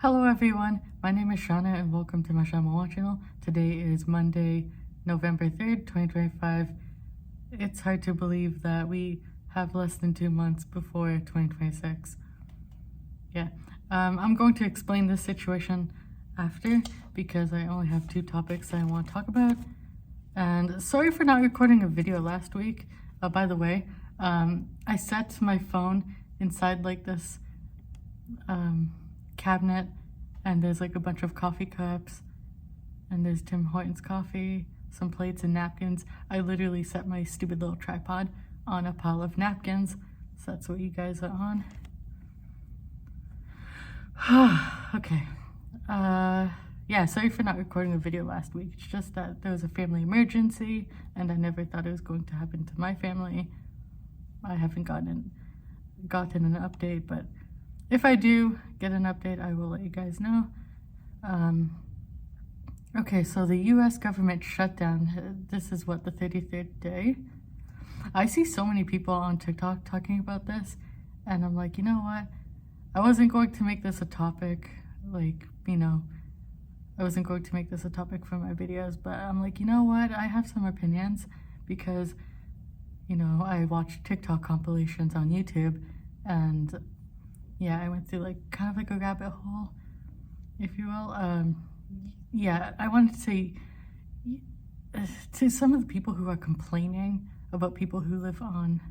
Hello everyone, my name is Shauna and welcome to my Shama channel. Today is Monday, November 3rd, 2025. It's hard to believe that we have less than 2 months before 2026. I'm going to explain this situation after because I only have 2 topics that I want to talk about. And sorry for not recording a video last week. By the way, I set my phone inside like this cabinet, and there's like a bunch of coffee cups, and there's Tim Hortons coffee, some plates and napkins. I literally set my stupid little tripod on a pile of napkins, so that's what you guys are on. Okay. Yeah, sorry for not recording a video last week. It's just that there was a family emergency and I never thought it was going to happen to my family. I haven't gotten an update, but if I do get an update, I will let you guys know. Okay, so the U.S. government shutdown, this is what, the 33rd day? I see so many people on TikTok talking about this, and I'm like, you know what? I wasn't going to make this a topic, I wasn't going to make this a topic for my videos, but I'm like, you know what? I have some opinions because, I watch TikTok compilations on YouTube, and yeah, I went through kind of like a rabbit hole, if you will. Yeah, I wanted to say to some of the people who are complaining about people who live on,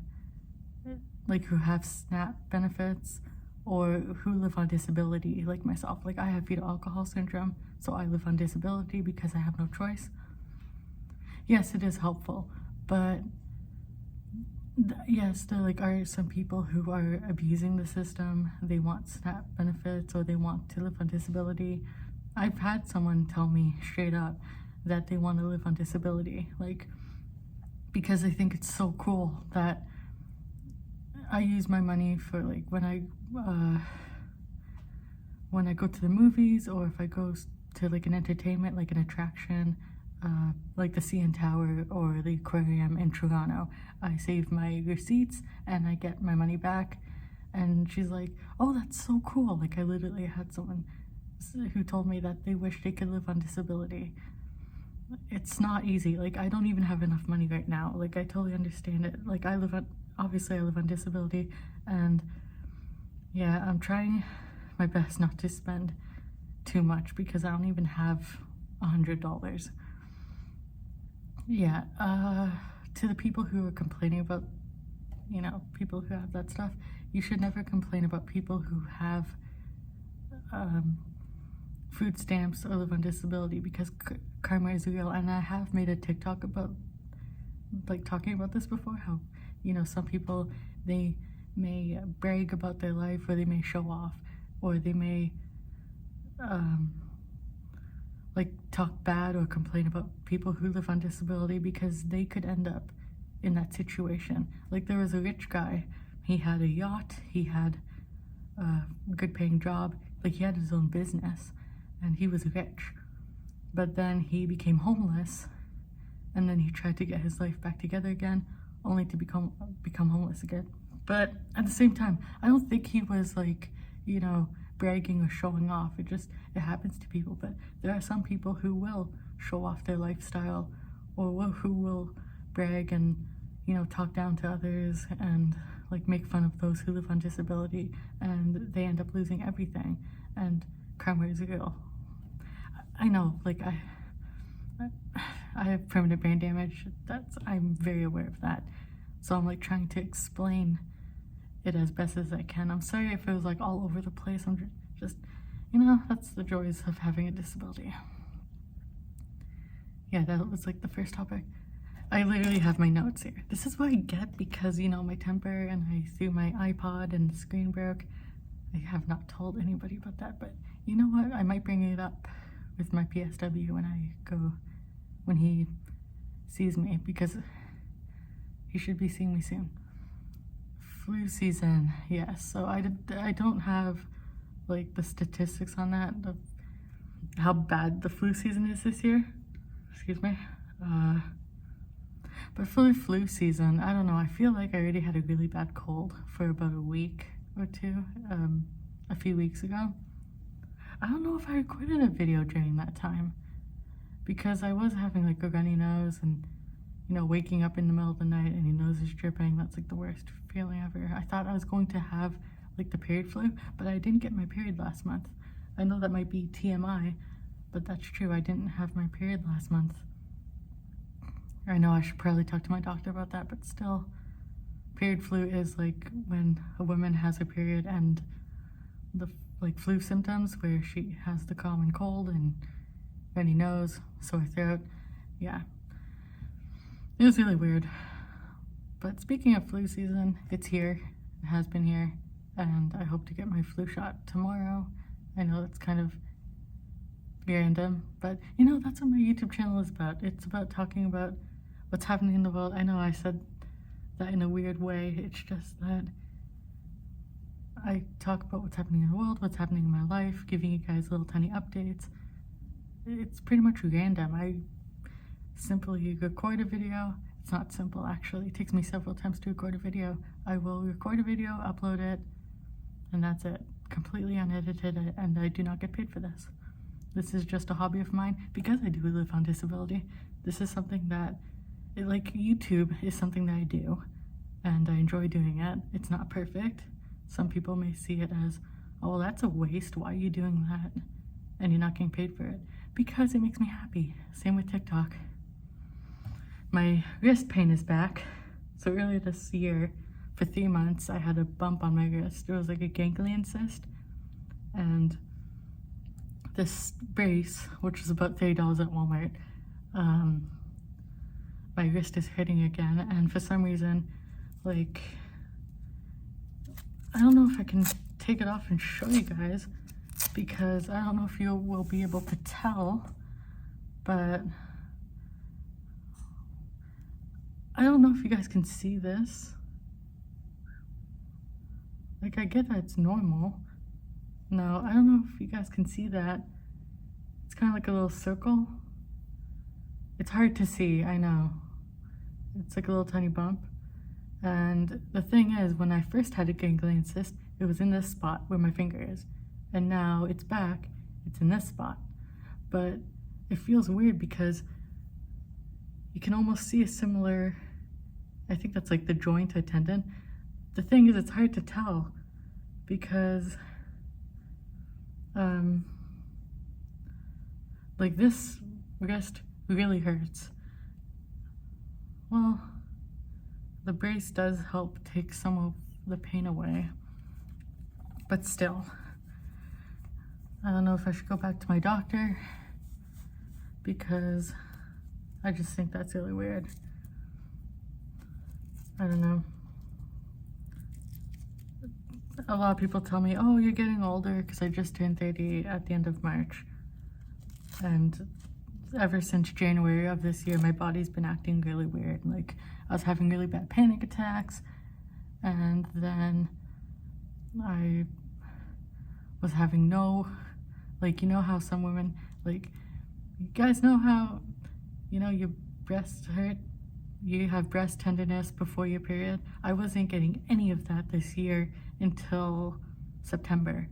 who have SNAP benefits or who live on disability, like myself. I have fetal alcohol syndrome, so I live on disability because I have no choice. Yes, it is helpful, but yes, there are some people who are abusing the system. They want SNAP benefits or they want to live on disability. I've had someone tell me straight up that they want to live on disability, because they think it's so cool that I use my money for when I go to the movies, or if I go to an entertainment, an attraction, like the CN Tower or the aquarium in Toronto. I save my receipts and I get my money back. And she's like, oh, that's so cool. I literally had someone who told me that they wish they could live on disability. It's not easy. I don't even have enough money right now. I totally understand it. Obviously I live on disability, and yeah, I'm trying my best not to spend too much because I don't even have $100. Yeah, to the people who are complaining about, people who have that stuff, you should never complain about people who have food stamps or live on disability, because karma is real. And I have made a TikTok about talking about this before, how some people, they may brag about their life, or they may show off, or they may talk bad or complain about people who live on disability because they could end up in that situation. There was a rich guy, he had a yacht, he had a good paying job, he had his own business, and he was rich. But then he became homeless, and then he tried to get his life back together again, only to become homeless again. But at the same time, I don't think he was bragging or showing off. It happens to people. But there are some people who will show off their lifestyle, or who will brag and talk down to others and make fun of those who live on disability, and they end up losing everything. And karma is real. I know, I have permanent brain damage. I'm very aware of that. So I'm trying to explain it as best as I can. I'm sorry if it was all over the place. I'm just, that's the joys of having a disability. Yeah, that was the first topic. I literally have my notes here. This is what I get because, my temper, and I threw my iPod and the screen broke. I have not told anybody about that, but you know what? I might bring it up with my PSW when he sees me, because he should be seeing me soon. Flu season, yes. So I don't have the statistics on that, of how bad the flu season is this year. Excuse me. But for the flu season, I don't know. I feel like I already had a really bad cold for about a week or two, a few weeks ago. I don't know if I recorded a video during that time because I was having like a runny nose and, you know, waking up in the middle of the night and your nose is dripping. That's like the worst feeling ever. I thought I was going to have like the period flu, but I didn't get my period last month. I know that might be TMI, but that's true. I didn't have my period last month. I know I should probably talk to my doctor about that, but still, period flu is like when a woman has her period and the like flu symptoms where she has the common cold and runny nose, sore throat. Yeah, it was really weird. But speaking of flu season, it's here. It has been here, and I hope to get my flu shot tomorrow. I know that's kind of random, but you know, that's what my YouTube channel is about. It's about talking about what's happening in the world. I know I said that in a weird way. It's just that I talk about what's happening in the world, what's happening in my life, giving you guys little tiny updates. It's pretty much random. I simply record a video. It's not simple, actually. It takes me several times to record a video. I will record a video, upload it, and that's it. Completely unedited, and I do not get paid for this. This is just a hobby of mine because I do live on disability. This is something that, like YouTube is something that I do, and I enjoy doing it. It's not perfect. Some people may see it as, oh, well, that's a waste. Why are you doing that? And you're not getting paid for it. Because it makes me happy. Same with TikTok. My wrist pain is back. So earlier this year, for 3 months, I had a bump on my wrist. It was like a ganglion cyst. And this brace, which was about $30 at Walmart, my wrist is hurting again. And for some reason, like, I don't know if I can take it off and show you guys because I don't know if you will be able to tell, but I don't know if you guys can see this. Like, I get that it's normal. No, I don't know if you guys can see that. It's kind of like a little circle. It's hard to see, I know. It's like a little tiny bump. And the thing is, when I first had a ganglion cyst, it was in this spot where my finger is. And now it's back, it's in this spot. But it feels weird because you can almost see a similar, I think that's like the joint, a tendon. The thing is, it's hard to tell because like this wrist really hurts. Well, the brace does help take some of the pain away, but still, I don't know if I should go back to my doctor because I just think that's really weird. I don't know. A lot of people tell me, oh, you're getting older, because I just turned 30 at the end of March. And ever since January of this year, my body's been acting really weird. Like, I was having really bad panic attacks, and then I was having like, you know how some women, like, you guys know how, you know, your breasts hurt, you have breast tenderness before your period? I wasn't getting any of that this year until September.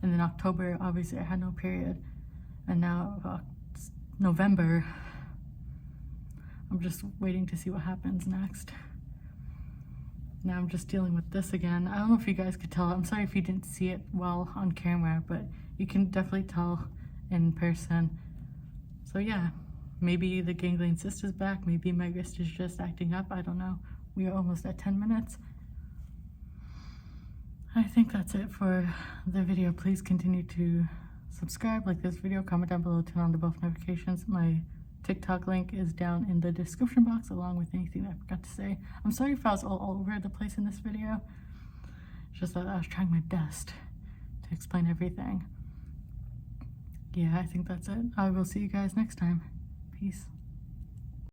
And then October, obviously I had no period. And now November, I'm just waiting to see what happens next. Now I'm just dealing with this again. I don't know if you guys could tell. I'm sorry if you didn't see it well on camera, but you can definitely tell in person. So yeah, maybe the ganglion cyst is back. Maybe my wrist is just acting up. I don't know. We are almost at 10 minutes. I think that's it for the video. Please continue to subscribe, like this video, comment down below, turn on the bell for notifications. My TikTok link is down in the description box along with anything that I forgot to say. I'm sorry if I was all over the place in this video. It's just that I was trying my best to explain everything. Yeah, I think that's it. I will see you guys next time. Peace.